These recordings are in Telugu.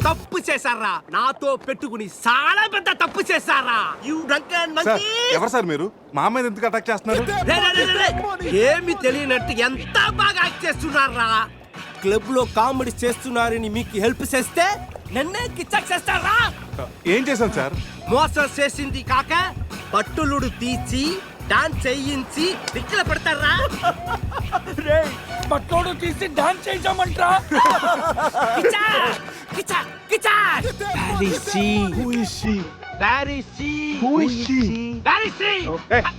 తప్పు చేశారా, నాతో పెట్టుకుని చాలా పెద్ద తప్పు చేశారా. ఎవరు సార్ మీరు? మా అమ్మాయిని ఎందుకు అటాక్ చేస్తున్నారు? ఏమి తెలియనట్టు ఎంత బాగా యాక్ట్ చేస్తున్నారా. క్లబ్ లో కామెడీ చేస్తున్నారని మీకు హెల్ప్ చేస్తే నన్నే కిచ్చక్ చేస్తారా. ఏం చేశాను సార్? మోసం చేసింది కాక పట్టులుడు తీసి డాన్స్ చేయించి దిక్కుల పెడతారా. పట్టోడు తీసి డాన్స్ చేయించామంటరా.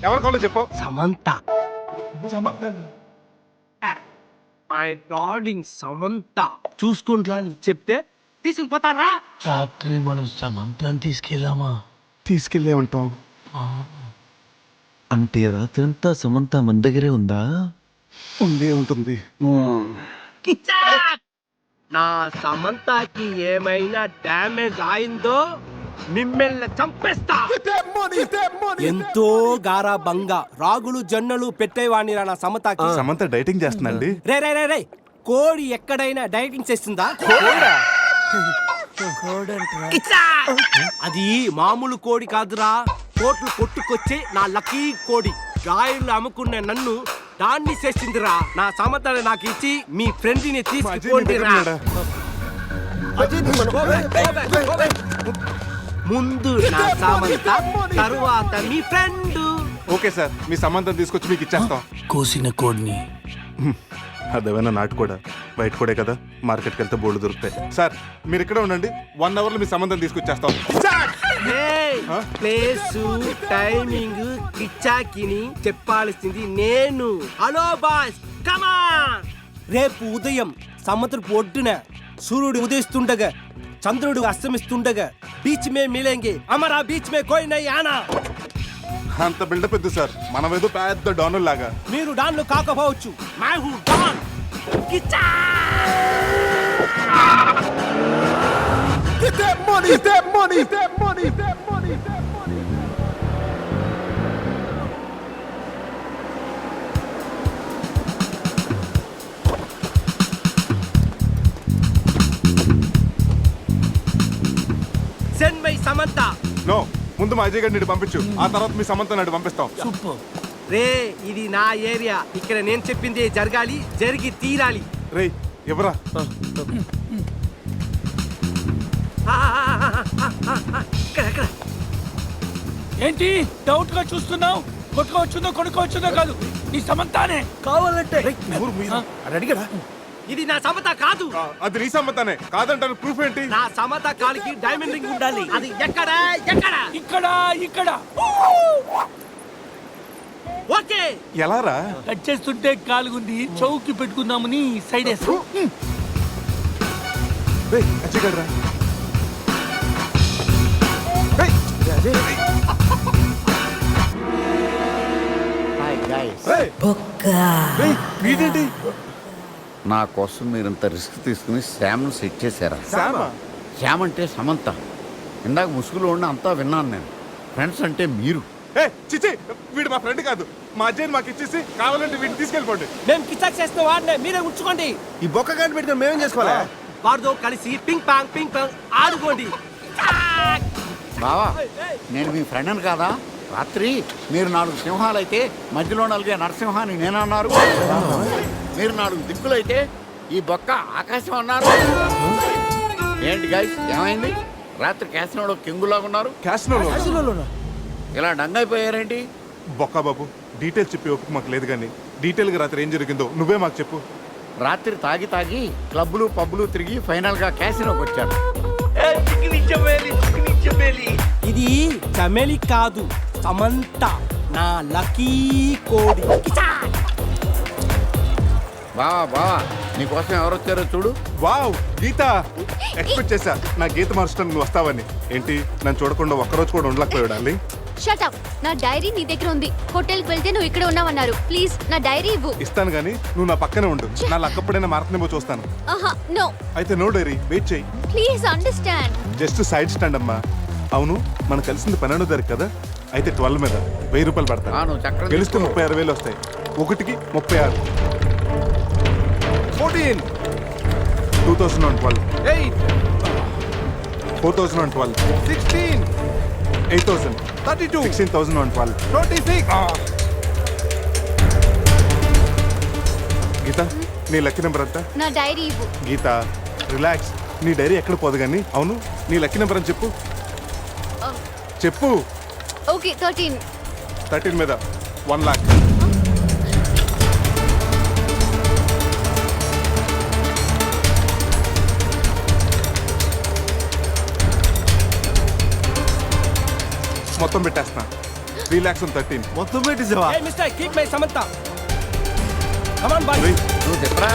ఎవరి కాల్లో చెప్పు. సమంత, మై డార్లింగ్ సమంత చూసుకుంటా అని చెప్తే తీసుకుపోతారా. రాత్రి మనం సమంతని తీసుకెళ్ళామా? తీసుకెళ్ళే ఉంటాం. అంటే రాత్రంతా సమంత మన దగ్గరే ఉందా? ఉండే ఉంటుంది. నా సమంతకి ఏమైనా డ్యామేజ్ అయిందో మిమ్మల్ని చంపేస్తా. ఎంతో గారాబంగా రాగులు జొన్నలు పెట్టేవాణిరా నా సమంతకి. సమంత డైటింగ్ చేస్తుందండి. రే రే రే రే కోడి ఎక్కడైనా డైటింగ్ చేస్తుందా? కిచ్చా! అది మామూలు కోడి కాదురా, కోట్లు కొట్టుకొచ్చే నా లక్కీ కోడి. గాయలు అమ్ముకున్న నన్ను దాన్ని చేసిందిరా. నా సమంతని నాకు ఇచ్చి మీ ఫ్రెండ్ ని తీసుకుపోండిరా. ముందు నా సమంత, తరువాత మీ ఫ్రెండ్. ఓకే సార్, మీ సంబంధం తీసుకొచ్చి మీకు ఇచ్చేస్తాం. కోసిన కోడిని అదేమైనా నాటు కూడా బయట కూడా కదా, మార్కెట్కి వెళ్తే బోర్డు దొరుకుతాయి. సార్ మీరు ఇక్కడే ఉండండి, 1 అవర్ లో మీ సంబంధం తీసుకొచ్చేస్తాం. ప్లేసు టైమింగ్ కిచ్చాకిని చెప్పాల్సింది నేను. హలో బాయ్స్, కమాన్. రేపు ఉదయం సముద్రపు ఒడ్డున సూర్యుడు ఉదయిస్తుండగా చంద్రుడు అస్తమిస్తుండగా బీచ్ మే మిలేంగే, అమరా బీచ్ మే కోయి నై ఆనా. అంత బిల్డప్ ఎద్దు సార్, మనం ఏదో పెద్ద డాను లాగా. మీరు డాన్లు కాకపోవచ్చు, మై హూ don. Kichcha! Get that money, that money, that money, that money, that money. Send my Samantha. No, ముందు మా అజయ్ గారిని పంపించు, ఆ తర్వాత మీ సమంత నాడు పంపిస్తాం. సూపర్. రే ఇది నా ఏరియా, ఇక్కడ నేను చెప్పింది జరగాలి, జరిగి తీరాలి. రే ఎవరా? ఏంటి డౌట్ గా చూస్తున్నావు? కొట్టుకోవచ్చుందో కొనుక్కోవచ్చుందో కాదు, నీ సమంతానే కావాలంటే అడిగడా? ఇది నా సమత కాదు. అది నీ సమ్మతానే కాదంటారు, ప్రూఫ్ ఏంటి? నా సమత కాలికి డైమండ్ రింగ్ ఉండాలి. అది ఎక్కడ ఎక్కడ? ఇక్కడ ఇక్కడ. ఓకే. ఎలా రా? కట్ చేస్తుంటే కాలుగుంది, చౌకి పెట్టుకుందామని సైడ్ వేసు. రే అజయ్ గారు రా. వీడేంటి? నా కోసం మీరింత రిస్క్ తీసుకుని శ్యామ్ను సెట్ చేశారా? శ్యామ్ అంటే సమంత. ఇందాక ముసుగులో ఉండి అంతా విన్నాను నేను. ఫ్రెండ్స్ అంటే మీరు. చిచి, వీడు మా ఫ్రెండ్ కాదు. మా అజయ్ మాకు ఇచ్చేసి కావాలంటే వీడిని తీసుకెళ్ళిపోండి. మేము కిచాక్ చేస్తే వాడినే మీరే ఉంచుకోండి. ఈ బొక్క గంట పెట్టుకుని మేమేం చేసుకోవాలా? వాడితో కలిసి పింగ్ పాంగ్ ఆడుకోండి. బావా, నేను మీ ఫ్రెండ్ అని కాదా? రాత్రి మీరు 4 సింహాలైతే మధ్యలో నలిగే నరసింహాన్ని నేనన్నారు. మీరు 4 దిక్కులైతే ఈ బొక్క ఆకాశం అన్నారు. ఏంటి గైస్, ఏమైంది? రాత్రి క్యాసినోలో కింగులాగా ఉన్నారు. క్యాసినోలో ఇలా డంగైపోయారేంటి? బొక్క బాబు, డీటెయిల్స్ చెప్పి ఒప్పుకు మాకు లేదు, కానీ డీటెయిల్ గా రాత్రి ఏం జరిగిందో నువ్వే మాకు చెప్పు. రాత్రి తాగి క్లబ్లు పబ్లు తిరిగి ఫైనల్ గా క్యాసినోకి వచ్చారు. ఇది చమేలి కాదు, సమంత, నా లక్కీ కోడి. బావా నీకోసం ఎవరు వచ్చారో చూడు. వావ్, గీత! ఎక్స్పెక్ట్ చేశా నా గీత మార్చడం నువ్వు వస్తావని. ఏంటి నన్ను చూడకుండా ఒక్కరోజు కూడా ఉండలేకపోయాడు డార్లింగ్. Shut up. నా డైరీ నీ దగ్గర ఉంది. హోటల్కి వెళ్తే నువ్వు ఇక్కడ ఉన్నావన్నారు. ప్లీజ్ నా డైరీ ఇవ్వు. ఇస్తాను గానీ నువ్వు నా పక్కనే ఉండు. నా లక్కప్పుడైనా మారుతుందేమో చూస్తాను. నో. అయితే నో డైరీ, వెయిట్ చేయి. Please understand. Just side stand అమ్మా. అవును, మనం కలిసింది 12వ తారీఖు కదా, అయితే 12 మీద 1000 రూపాయలు పడతాను. గెలిస్తే 36,000 వస్తాయి. ఒకటికి 36. 14. 2012, 8, 4012, 16, 8000, 32, 16,012. 26. గీత నీ లక్కీ నెంబర్ ఎంత? నా డైరీ ఇవ్వు. గీత రిలాక్స్, నీ డైరీ ఎక్కడ పోదు కానీ. అవును, నీ లక్కీ నెంబర్ అని చెప్పు. చెప్పు. ఓకే 13. 13 మీద 1 lakh. మొత్తం పెట్టేస్తున్నా. 3 lakhs on 13. మొత్తం పెట్టిసావా? Hey mister, keep my Samantha. Come on boy. రేయ్, నువ్వు చెప్పరా?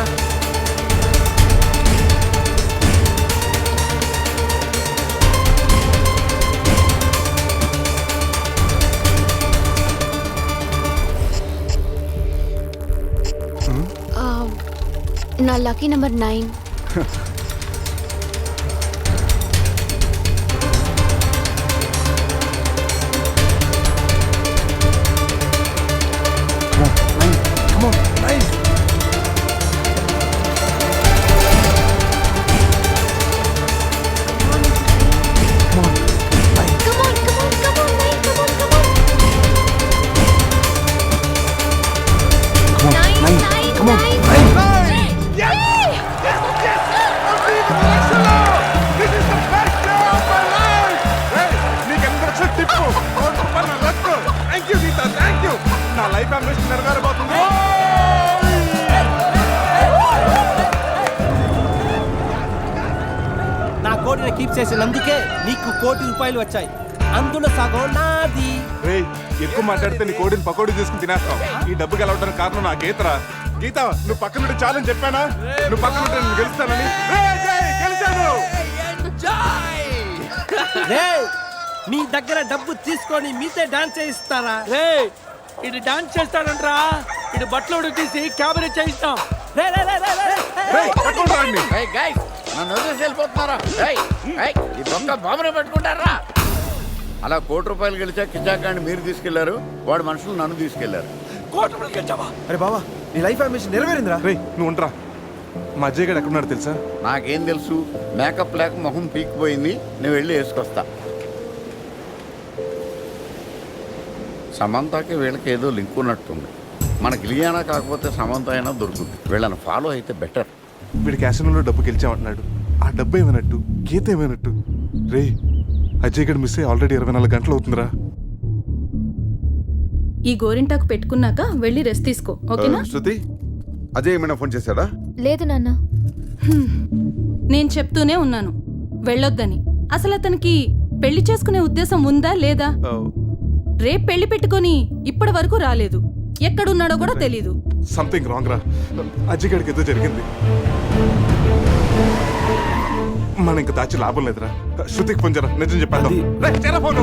నా లక్కీ నెంబర్ 9. నా లైఫ్ అంబిషన్ నెరవేరబోతుంది. నా కోటిని కీప్ చేసినందుకే నీకు ₹1 కోటి వచ్చాయి. అందులో సగం నాది. రేయ్, ఎక్కువ మాట్లాడితే నీ కోడిని పకోడీ తీసుకుని తినేస్తాం. ఈ డబ్బు గెలవడానికి కారణం నా గీతరా. గీత, నువ్వు పక్కన ఉంటే చాలని చెప్పానా? నువ్వు పక్కన ఉంటే నేను గెలుస్తానని. రేయ్, జై, గెలిచాను. రేయ్, మీ దగ్గర డబ్బు తీసుకొని మీతే డాన్స్ చేయిస్తారా? రే ఇది డాన్స్ చేస్తాడంట్రా. ఇది బట్టలు ఉడికేసి క్యాబరే చేయిస్తాం. రే రే రే రే రే. రేయ్, పట్టుకొని రండి. ఏయ్ గైస్, నన్ను వదిలేసి వెళ్ళిపోతున్నారా? ఏయ్, ఏయ్, ఈ దొంగ బాబునే పెట్టుకుంటారా? అలా ₹1 కోటి గెలిచా కిజాకాన్ని మీరు తీసుకెళ్లారు, వాడు మనుషులు నన్ను తీసుకెళ్లారు. కోటి గెలిచావా? అరే బావా, నీ లైఫ్ అంబిషన్ నెరవేరిందిరా. రేయ్, నువ్వు ఉండరా. మా అజయ్ గడు ఎక్కడున్నాడు తెలుసా? నాకేం తెలుసు? మేకప్ లేక మొహం పీకిపోయింది, నేను వెళ్ళి వేసుకొస్తా. సమంతకి వీళ్ళకి ఏదో లింక్ ఉన్నట్టుంది. మనకి ఇలియానా కాకపోతే సమంత అయినా దొరుకుతుంది. వీళ్ళని ఫాలో అయితే బెటర్. వీడి క్యాసినోలో డబ్బు గెలిచామంటున్నాడు. ఆ డబ్బు ఏమైనట్టు? గీత ఏమైనట్టు? రే, అజయ్ గడు మిస్ అయ్యి ఆల్రెడీ 24 గంటలు అవుతుందిరా. ఈ గోరింటాకు పెట్టుకున్నాక వెళ్ళి రెస్ట్ తీసుకో, ఓకేనా? శృతి, అజయ్ ఏమైనా ఫోన్ చేశాడా? లేదు నాన్న. నేను చెప్తూనే ఉన్నాను వెళ్ళొద్దని. అసలు అతనికి పెళ్లి చేసుకునే ఉద్దేశం ఉందా లేదా? రేపు పెళ్లి పెట్టుకొని ఇప్పటి వరకు రాలేదు. ఎక్కడున్నాడో కూడా తెలీదు. సంథింగ్ రాంగ్ రా. అజయ్ గడికి ఏదో జరిగింది. మనం ఇంకా దాచి లాభం లేదురా. శృతికి ఫోన్ చేయరా, నిజం చెప్పేద్దాం. రేయ్, చేయరా ఫోను.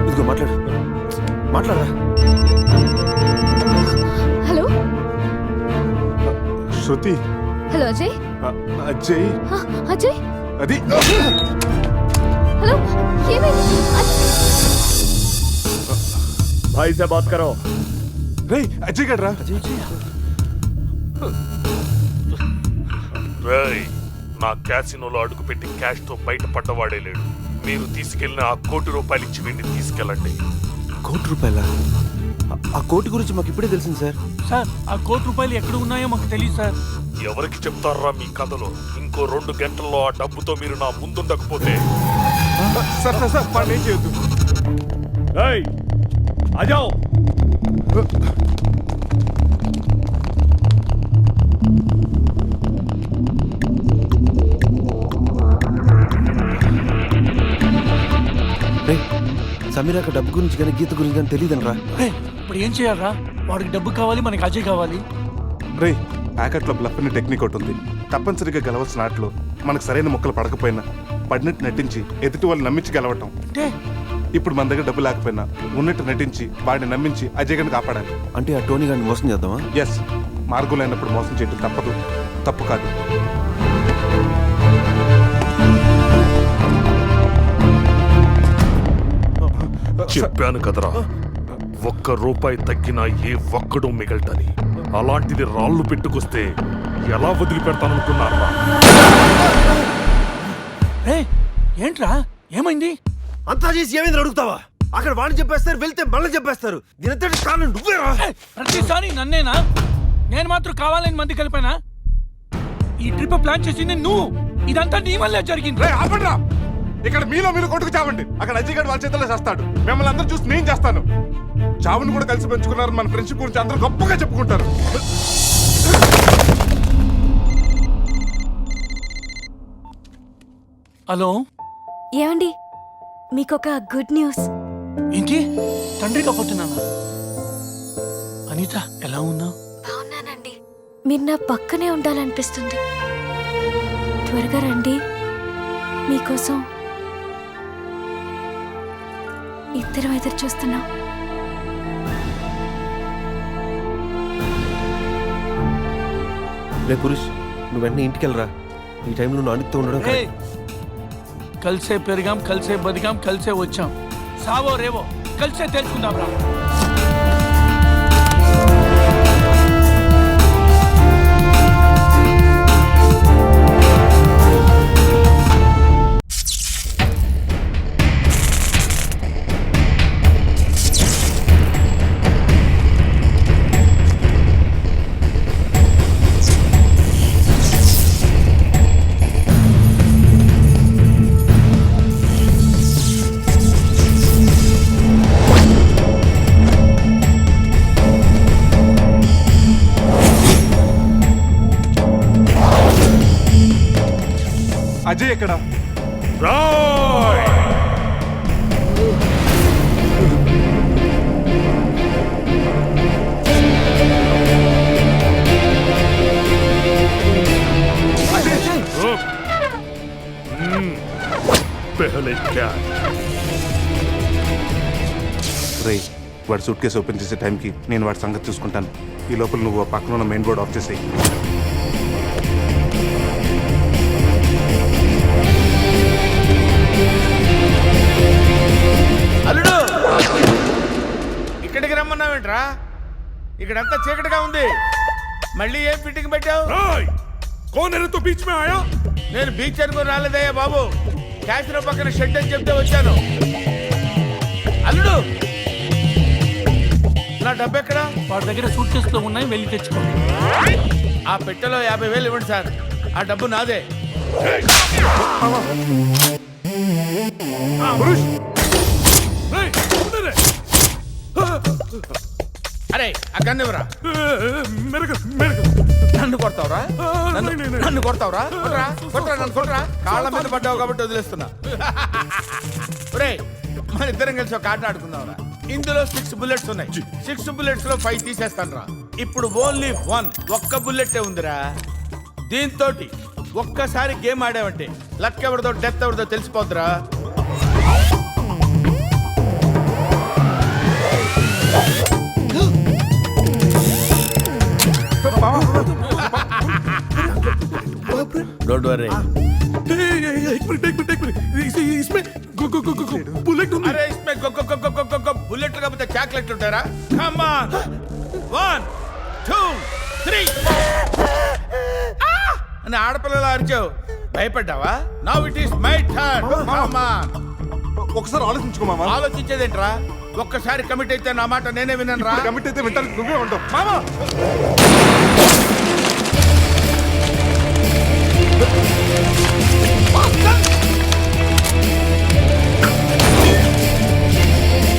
ఇదిగో మాట్లాడు, మాట్లాడరా. హలో శృతి. హలో అజయ్. అజయ్. అజయ్ అది హలో, ఏమైంది? భాయ్ సే బాత్ కరో. రేయ్, అజయ్ గడ్రా. రేయ్, నా క్యాసినోలో అడుగుపెట్టి క్యాష్ తో బయటపడ్డవాడే లేడు. మీరు తీసుకెళ్లిన ఆ ₹1 కోటి ఇచ్చి వీడిని తీసుకెళ్ళండి. ₹1 కోటి? ఆ కోటి గురించి మాకు ఇప్పుడే తెలిసింది సార్. సార్ ఆ ₹1 కోటి ఎక్కడ ఉన్నాయో మాకు తెలియదు సార్. ఎవరికి చెప్తారా మీ కథలో? ఇంకో 2 గంటల్లో ఆ డబ్బుతో మీరు నా ముందుండకపోతే సార్ సార్ సార్, వాడిని ఏం చేయొద్దు. అజావ్ సమీరాక డబ్బు గురించి కానీ గీత గురించి కానీ తెలియదనరా. ఇప్పుడు ఏం చేయాలరా? వాడికి డబ్బు కావాలి, మనకి అజయ్ కావాలి. రేయ్, ప్యాకెట్లో బ్లఫ్ అనే టెక్నిక్ ఒకటి ఉంది. తప్పనిసరిగా గెలవాల్సిన ఆటలో మనకు సరైన మొక్కలు పడకపోయినా పడినట్టు నటించి ఎదుటి వాళ్ళు నమ్మించి గెలవటం. అంటే ఇప్పుడు మన దగ్గర డబ్బు లేకపోయినా ఉన్నట్టు నటించి వాడిని నమ్మించి అజయ్ గడిని కాపాడాలి. అంటే ఆ టోనీ గారిని మోసం చేద్దామా? ఎస్, మార్గం లేనప్పుడు మోసం చేయడం తప్పదు, తప్పు కాదు. చెప్పాను కదరా, ఒక్క రూపాయి తగ్గినా ఏ ఒక్కడు మిగల్టని. అలాంటిది రాళ్ళు పెట్టుకొస్తే ఎలా వదిలిపెడతాననుకున్నారా? ఏంట్రా ఏమైంది? అంతా చేసి ఏమైంది అడుగుతావా? అక్కడ వాడిని చెప్పేస్తారు, వెళ్తే మళ్ళీ చెప్పేస్తారు. దీని కారణం నువ్వేరా? ప్రతిసారి నన్నేనా? నేను మాత్రం కావాలని మంది కలిపానా? ఈ ట్రిప్ ప్లాన్ చేసింది నువ్వు. ఇదంతా నీ వల్లే జరిగింది. ఆపండ్రా! ఇక్కడ మీలో మీరు కొట్టుకు చావండి. అక్కడ అజయ్ గడ్ వాళ్ళ చేతుల్లో చేస్తాడు. మిమ్మల్ని అందరూ చూసి నేను చేస్తాను. చావును కూడా కలిసి పెంచుకున్నారు. మన ఫ్రెండ్షిప్ గురించి అందరూ గొప్పగా చెప్పుకుంటారు. హలో, ఏమండి, మీకొక గుడ్ న్యూస్. ఏంటి? తండ్రి కాబోతున్నానా? అనిత ఎలా ఉన్నావు? బాగున్నానండి. మీరు నా పక్కనే ఉండాలనిపిస్తుంది. త్వరగా రండి, మీకోసం ఇద్దరం ఎదురు చూస్తున్నాం. రే పురుష్, నువ్వు వెంటనే ఇంటికి వెళ్ళరా. ఈ టైంలో నువ్వు అనితో ఉండడం correct. కలిసే పెరిగాం, కలిసే బతికాం, కలిసే వచ్చాం. సావో రేవో కలిసే తెలుసుకుందాం రా. అజయ్ ఎక్కడ? రాయ్! रुक। पहले क्या? రే, వాడి సూట్ కేసు ఓపెన్ చేసే టైంకి నేను వాడి సంగతి చూసుకుంటాను. ఈ లోపల నువ్వు ఆ పక్కన ఉన్న మెయిన్ బోర్డ్ ఆఫ్ చేసేయి. అల్లుడు, ఇక్కడికి రమ్మన్నావేంట్రా? ఇక్కడంతా చీకటిగా ఉంది. మళ్ళీ ఏం ఫిట్టింగ్ పెట్టావు? राय! कौन है तो बीच में आया? నేను బీచ్ అనుకుని రాలేదయ్యా బాబు. క్యాసినో పక్కన షెడ్ అని చెప్తే వచ్చాను. అల్లుడు, నా డబ్బు ఎక్కడా? వాడి దగ్గర సూట్ కేసులో ఉన్నాయి, వెళ్ళి తెచ్చుకోండి. ఆ పెట్టెలో 50,000 ఇవ్వండి సార్. ఆ డబ్బు నాదే. పురుష్, राय! उधर है। అరే, ఆ గన్ను ఇవ్వరా. मेरे को నన్ను కొడతావురా? నన్ను కొడతావురా? కొట్రా, కొట్రా, నన్ను కొట్రా. కాళ్ళ మీద పడ్డావు కాబట్టి వదిలేస్తున్నా. ఒరేయ్, మన ఇద్దరం కలిసి ఒక ఆట ఆడుకుందాంరా. ఇందులో 6 బుల్లెట్స్ ఉన్నాయి. 6 బుల్లెట్స్ లో 5 తీసేస్తాను రా. ఇప్పుడు ఓన్లీ 1 ఒక్క బుల్లెట్టే ఉందిరా. దీంతో ఒక్కసారి గేమ్ ఆడావంటే లక్ ఎవరిదో డెత్ ఎవరిదో తెలిసిపోద్దురా. Don't worry. इसमें बुलेट అరే, ఇస్మే బుల్లెట్ కాకపోతే చాక్లెట్ ఉంటారా? Come on. 1 2 3 అని ఆడపిల్లలు అరిచావు. భయపడ్డావా? Now it is my turn. Come on. ఒకసారి ఆలోచించుకో మామా. ఆలోచించేదేంట్రా? ఒక్కసారి కమిట్ అయితే నా మాట నేనే వినను రా. కమిట్ అయితే వింటాను, నువ్వే ఉంటావు. మామా,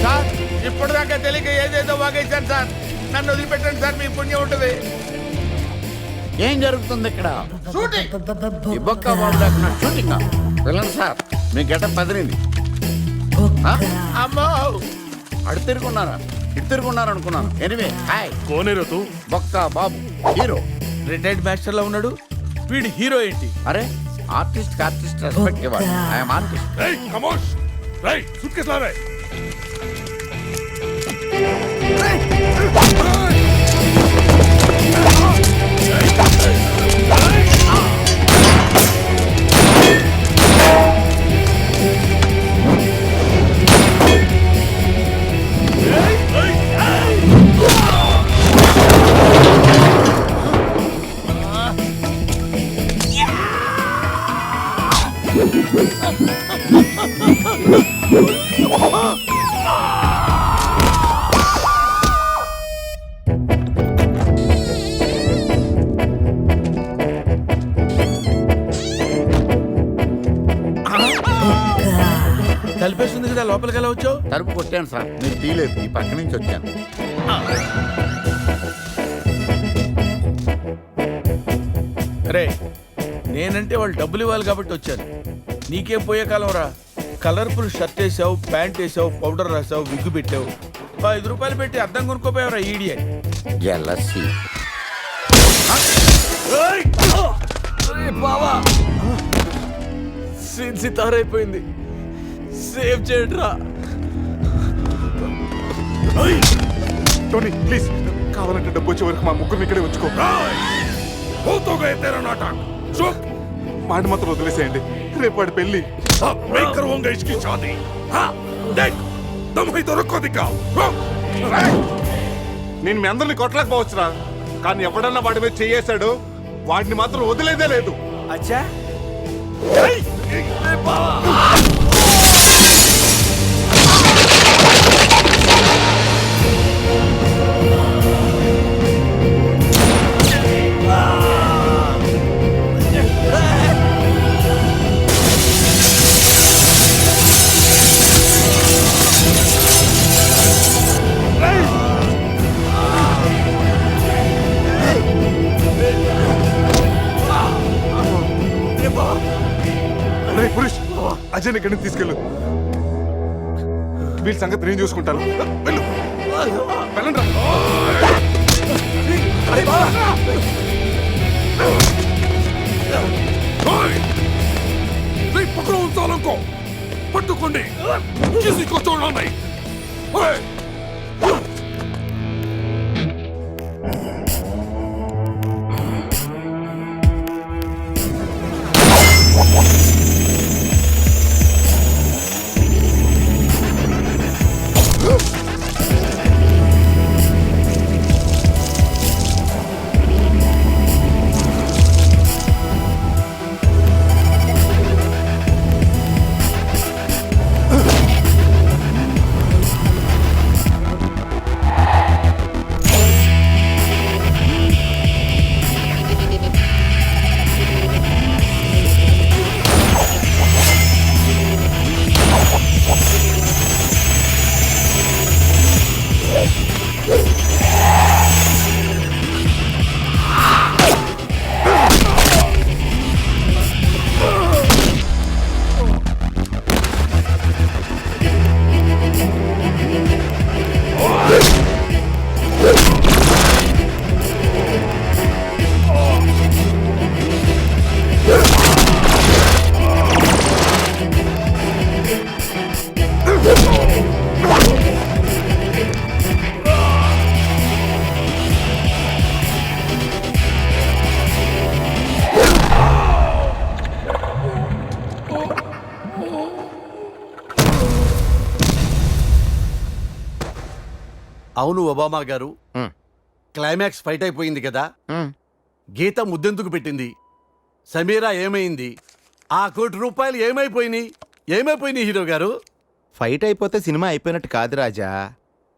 సార్, ఇప్పటిదాకా తెలియక ఏదేదో వాగేశాను సార్. నన్ను వదిలిపెట్టండి సార్, మీ పుణ్యం ఉంటుంది. ఏం జరుగుతుంది ఇక్కడ? షూటింగ్. ఈ బొక్క బాబు లేకుండా షూటింగ్ వెళ్ళండి సార్. మీ గెటప్ పదిరింది. అమ్మో, అడు తిరుగున్నారా, ఇటు తిరుగున్నారు అనుకున్నాను. Anyway hi. कौन है तू? బొక్క బాబు హీరో. రిటైర్డ్ మాస్టర్ లో ఉన్నాడు. వీడు హీరో ఏంటి? అరే, ఆర్టిస్ట్ ఆర్టిస్ట్ రెస్పెక్ట్ ఇవ్వాలి. I'm artist. राय, खामोश! राय, सूटकेस ला रहा है। తలిపేస్తుంది కదా, లోపలికి ఎలా వచ్చావు? తలుపు కొట్టాను సార్, మీరు తీలేదు, ఈ పక్క నుంచి వచ్చాను. రే, నేనంటే వాళ్ళు డబ్బులు ఇవ్వాలి కాబట్టి వచ్చాను. నీకేం పోయే కాలం రా. కలర్ఫుల్ షర్ట్ వేసావు, ప్యాంట్ వేసావు, పౌడర్ రాసావు, విగ్గు పెట్టావు. 5 రూపాయలు పెట్టి అద్దం కొనుక్కోపోయావురా ఈడియట్. జలసి. బావా, సీన్ సితారైపోయింది. సేవ్ చేయడ్రా. టోనీ ప్లీజ్, కావాలంటే డబ్బు వచ్చే వరకు మా ముగ్గురిని ఇక్కడే ఉంచుకో. వాడి మాత్రం వదిలేసేయండి, రేపు వాడి పెళ్లి. నేను మీ అందరిని కొట్టలేకపోవచ్చురా, కానీ ఎవడన్నా వాడి మీద చేయేశాడు, వాడిని మాత్రం వదిలేదే లేదు. అచ్చా రే పురుష్, అజయ్ ఇక్కడి నుంచి తీసుకెళ్ళు. వీళ్ళ సంగతి నేను చూసుకుంటాను. వెళ్ళు, వెళ్ళండి రా. పట్టుకోండి, చూడండి. అవును ఒబామా గారు, క్లైమాక్స్ ఫైట్ అయిపోయింది కదా. గీత ముద్దెందుకు పెట్టింది? సమీరా ఏమైంది? ఆ ₹1 ఏమైపోయినాయి హీరో గారు? ఫైట్ అయిపోతే సినిమా అయిపోయినట్టు కాదు రాజా,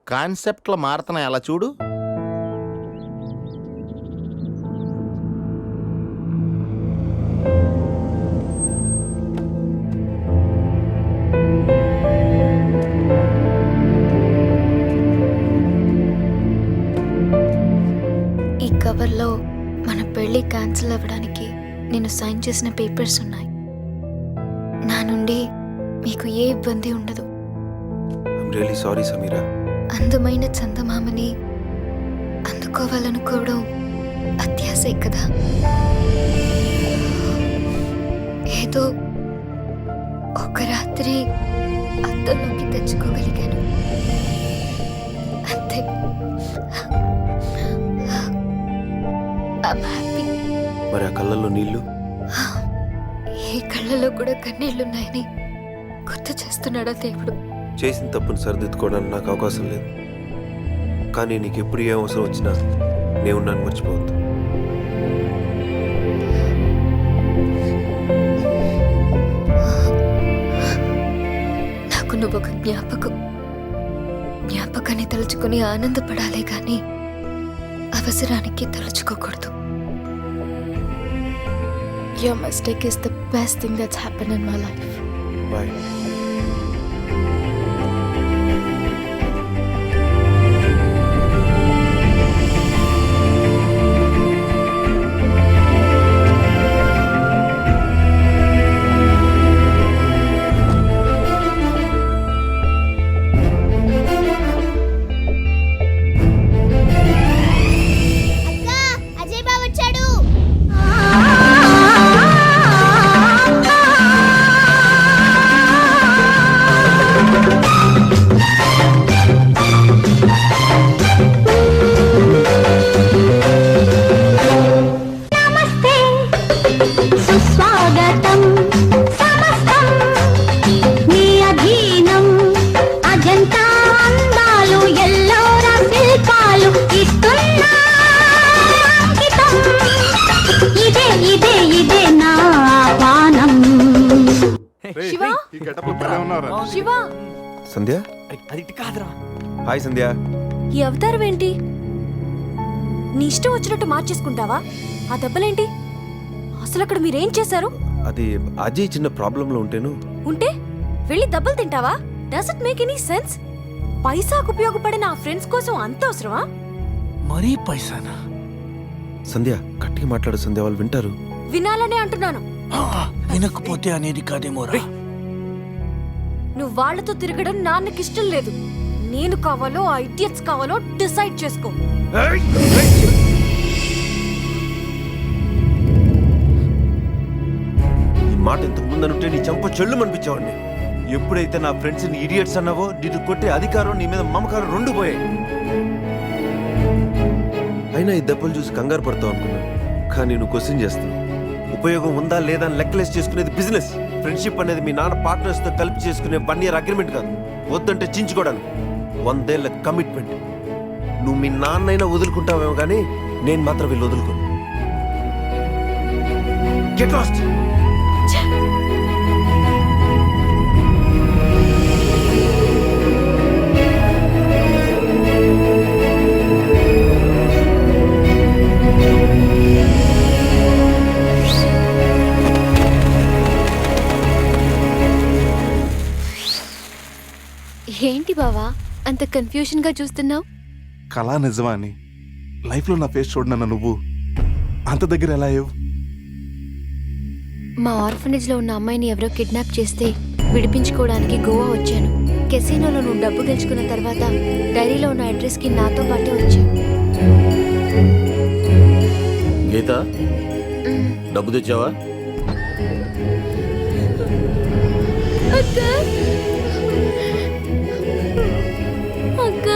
కాన్సెప్ట్లో మారుతున్నాయి, అలా చూడు. ఈ కవర్లో మన పెళ్లి క్యాన్సిల్ అవ్వడానికి నేను సైన్ చేసిన పేపర్స్ ఉన్నాయి. నా నుండి మీకు ఏ ఇబ్బంది ఉండదు. Really sorry Sameera. అందమైన చందమామని అందుకోవాలనుకోవడం అత్యాశే కదా. ఏదో ఒక రాత్రి అద్దంలోకి తెచ్చుకోగలిగాను అంతే. I'm happy. మరి ఆ కళ్ళల్లో నీళ్లు? ఈ కళ్ళలో కూడా కన్నీళ్లున్నాయని గుర్తు చేస్తున్నాడా దేవుడు? చేసిన తప్పును సరిదిద్దుకోవడానికి నాకు అవకాశం లేదు, కానీ నీకు ఎప్పుడు ఏ అవసరం వచ్చినా నేను నన్ను ఒక జ్ఞాపకం. జ్ఞాపకాన్ని తలుచుకుని ఆనందపడాలి కానీ అవసరానికి తలుచుకోకూడదు. Your mistake is the best thing that's happened in my life. Bye. Ajay బావ వచ్చాడు. నమస్తే సుస్వాగతం సమస్తం మీ అధీనం. అజంతా అందాలు ఎల్లోరా శిల్పాలు ఇస్తున్నా అంకితం. ఇదే ఇదే ఇదే నా పానం. శివ ఈ గెటప్ భలే ఉన్నారా? శివ సంధ్య. అది కాదురా. హాయ్ సంధ్య. ఈ అవతారం ఏంటి? నీ ఇష్టం వచ్చినట్టు మార్చేసుకుంటావా? ఆ దెబ్బలేంటి? అసలు అక్కడ మీరేం చేశారు? అది అజయ్ చిన్న ప్రాబ్లంలో ఉంటేను. ఉంటే వెళ్ళి దెబ్బలు తింటావా? Does it make any sense? పైసాకు ఉపయోగపడిన ఆ ఫ్రెండ్స్ కోసం అంత అవసరమా? మరీ పైసానా? సంధ్య గట్టిగా మాట్లాడు సంధ్య, వాళ్ళు వింటారు. వినాలనే అంటున్నాను. వినకపోతే అనేది కాదేమోరా. నువ్వు వాళ్ళతో తిరగడం నాన్నకిష్టం లేదు. నేను కావాలో ఆ ఇడియట్స్ కావాలో డిసైడ్ చేసుకో. ఈ మాట ఇంతకు ముందనుంటే నీ చంప చెల్లు అనిపించేవాడిని. ఎప్పుడైతే నా ఫ్రెండ్స్ ని ఇడియట్స్ అన్నావో నిన్ను కొట్టే అధికారం నీ మీద మమకారం రెండు పోయాయి. అయినా ఈ దెబ్బలు చూసి కంగారు పడతావు అనుకున్నాను, కానీ నువ్వు క్వశ్చన్ చేస్తున్నావు. ఉపయోగం ఉందా లేదా అని లెక్కలేసి చేసుకునేది బిజినెస్. ఫ్రెండ్షిప్ అనేది మీ నాన్న పార్ట్నర్స్ తో కలిపి చేసుకునే 1 year అగ్రిమెంట్ కాదు. వద్దంటే చించుకోవడానికి 100 ఏళ్ల కమిట్మెంట్. నువ్వు మీ నాన్నైనా వదులుకుంటావేమో కానీ నేను మాత్రం వీళ్ళు వదులుకోను. Get lost. ఏంటి బావా అంత కన్ఫ్యూజన్ గా చూస్తున్నావు? కళా నిజమా అని లైఫ్లో నా ఫేస్ చూడనన్న నువ్వు అంత దగ్గర ఎలా అయ్యావు? మా ఆర్ఫనేజ్ లో ఉన్న అమ్మాయిని ఎవరో కిడ్నాప్ చేస్తే విడిపించుకోవడానికి గోవా వచ్చాను. కెసినోలో నువ్వు డబ్బు గెలుచుకున్న తర్వాత డైరీలో ఉన్న అడ్రస్ కి నాతో పాటే వచ్చావు. గీత, డబ్బు తెచ్చావా? అక్క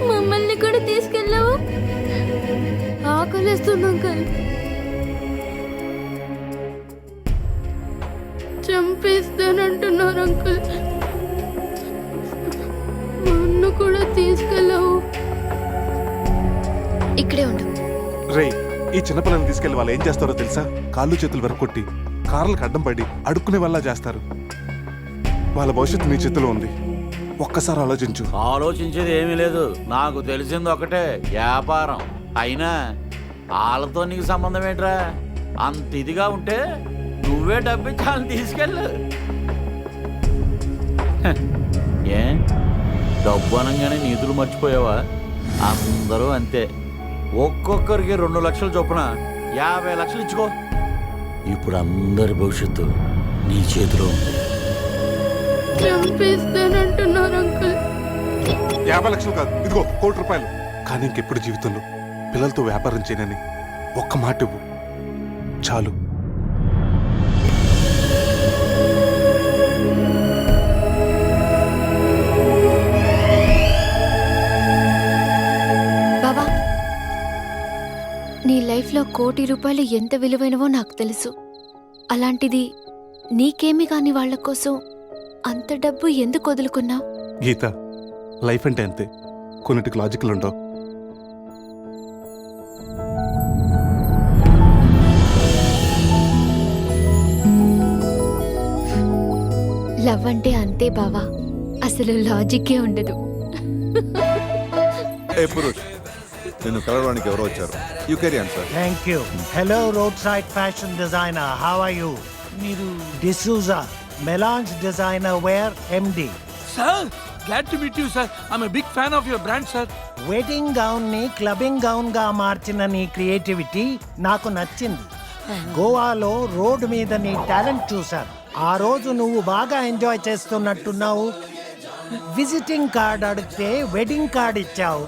మమ్మల్ని కూడా తీసుకెళ్ళావు. ఆకలిస్తుంది అంకల్. చంపేస్తానంటున్నారు అంకుల్. నన్ను కూడా తీసుకెళ్ళావు. ఇక్కడే ఉండు. రే, ఈ చిన్నపిల్లల్ని తీసుకెళ్లి వాళ్ళు ఏం చేస్తారో తెలుసా? కాళ్ళు చేతులు వెరకొట్టి కార్లకు అడ్డం పడి అడుక్కునే వాళ్ళ చేస్తారు. వాళ్ళ భవిష్యత్తు నీ చేతిలో ఉంది. ఒక్కసారి ఆలోచించు. ఆలోచించేది ఏమీ లేదు. నాకు తెలిసింది ఒకటే, వ్యాపారం. అయినా వాళ్ళతో నీకు సంబంధం ఏంట్రా? అంత ఇదిగా ఉంటే నువ్వే డబ్బిచ్చాలని తీసుకెళ్ళు. ఏ డబ్బు అనగానే నీతులు మర్చిపోయావా? అందరూ అంతే. ఒక్కొక్కరికి 2 లక్షల చొప్పున 50 లక్షలు ఇచ్చుకో. ఇప్పుడు అందరి భవిష్యత్తు నీ చేతిలో ఉంది. చంపేస్తానంటున్నారు అంకుల్. 50 లక్షలు కాదు, ఇదిగో 1 కోటి రూపాయలు. కానీ ఇంకెప్పుడు జీవితంలో పిల్లలతో వ్యాపారం చేయనని ఒక్క మాట ఇవ్వు చాలు. బాబా, నీ లైఫ్లో 1 కోటి రూపాయలు ఎంత విలువైనవో నాకు తెలుసు. అలాంటిది నీకేమి కాని వాళ్ళ కోసం అంత డబ్బు ఎందుకు వదులుకున్నావు? గీత, లైఫ్ అంటే అంతే. కొన్నిటికి లాజికల్ ఉండవు. లవ్ అంటే అంతే బావా. అసలు లాజిక్కే ఉండదు. ఏ పురుష్, నిన్ను కలవడానికి ఎవరో వచ్చారు. You carry answer. Thank you. Hello road side fashion designer, how are you? మీరు D'Souza melons designer wear MD. Sir glad to meet you sir. I'm big fan of your brand sir. Wedding gown ని క్లబ్బింగ్ గౌన్ గా మార్చిన నీ క్రియేటివిటీ నాకు నచ్చింది. గోవాలో రోడ్డు మీద నీ టాలెంట్ చూశాను. ఆ రోజు నువ్వు బాగా ఎంజాయ్ చేస్తున్నట్టున్నావు. విజిటింగ్ కార్డ్ అడిగితే వెడ్డింగ్ కార్డ్ ఇచ్చావు.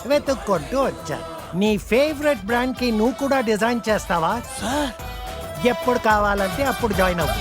వెతుక్కుంటూ వచ్చా. నీ ఫేవరెట్ బ్రాండ్ కి నువ్వు కూడా డిజైన్ చేస్తావా? ఎప్పుడు కావాలంటే అప్పుడు జాయిన్ అవ్వు.